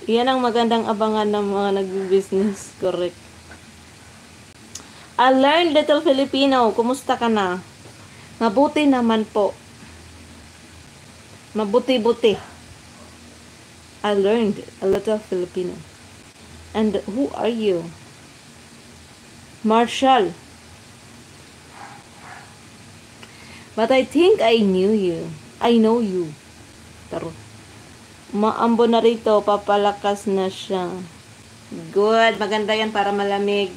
Yan ang magandang abangan ng mga nag-business. Correct. I learned little Filipino. Kumusta ka na? Mabuti naman po. Mabuti-buti. I learned a little Filipino. And who are you? Marshall. But I think I knew you. I know you. Taro. Maambo na rito, papalakas na siya. Good, maganda yan para malamig.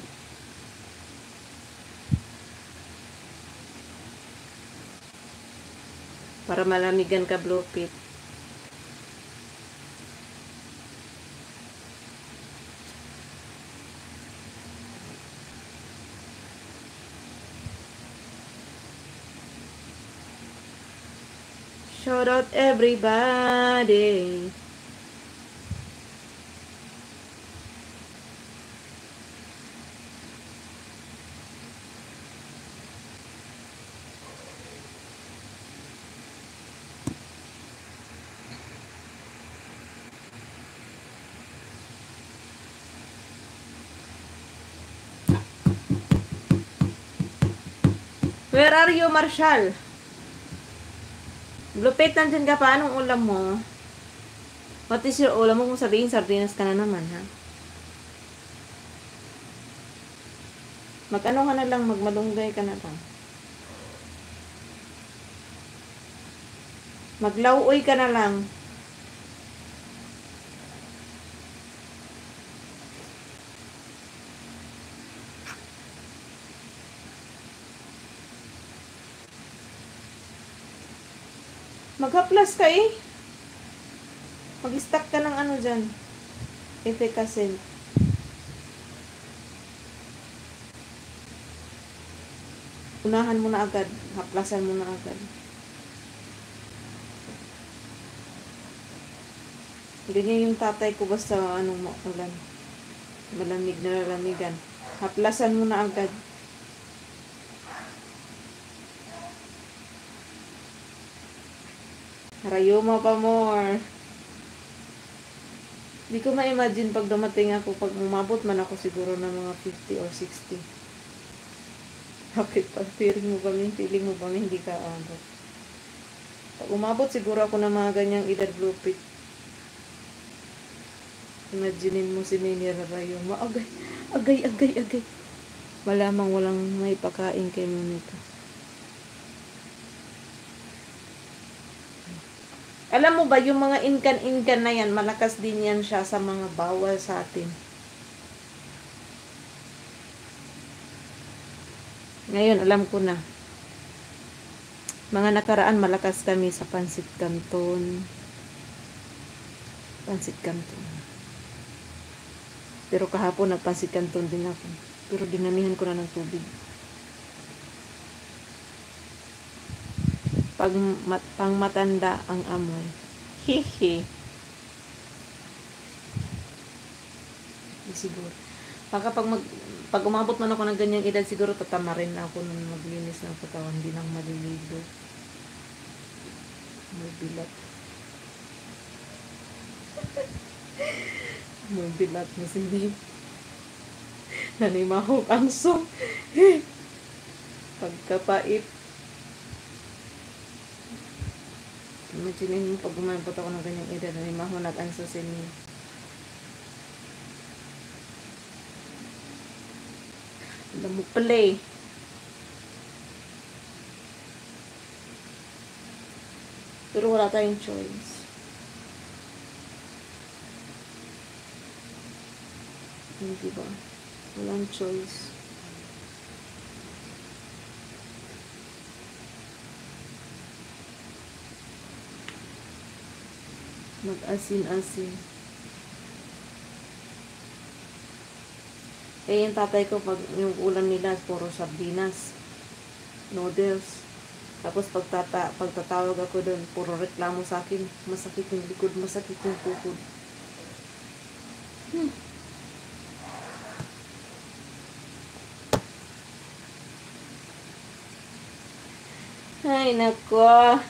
Para malamigan ka, Blue Pit. Shout out everybody. Where are you, Marshall? Lupit, nandyan ka pa. Anong ulam mo? What is your ulam mo? Kung sabihin, sardinas ka na naman, ha? Mag-ano ka na lang, magmalunggay ka na lang. Maglauoy ka na lang. Maghaplas ka eh. Mag-stack ka ng ano dyan. Efficacy. Unahan mo na agad. Haplasan mo na agad. Ganyan yung tatay ko basta anong maulan. Malamig na lalamigan. Haplasan mo na agad. Rayuma pa more. Hindi ko ma-imagine pag dumating ako, pag umabot man ako siguro ng mga 50 or 60. Bakit pag feeling mo ba hindi ka abot? Pag umabot siguro ako ng mga ganyang edad, Blue Pit. Imaginein mo si Nini Rayuma. Agay. Malamang walang may pakain kay Monica. Alam mo ba, yung mga inkan na yan, malakas din yan siya sa mga bawal sa atin. Ngayon, alam ko na. Mga nakaraan, malakas kami sa Pansit Canton. Pero kahapon, nagpansit Canton din ako. Pero dinamihan ko na ng tubig. Pang matanda ang amoy. Hehe. Siguro. Pag umabot man ako ng ganyang edad, siguro tatamarin na ako nung maglinis ng katawan. Hindi nang maliligo. May bilat. May bilat na sindi. Nanimahok ang song. Pagkapait. Imagine mo pag umabot ako ng ganyang edad, nanimahonag ang susin niya. Alam mo pala eh. Pero wala tayong choice. Hindi ba? Walang choice. Mag-asin-asin. Eh, yung tatay ko, pag yung ulam nila, puro sardinas, noodles. Tapos pagtatawag ako doon, puro reklamo sa akin. Masakit yung likod, masakit yung tukod. Ay, nako.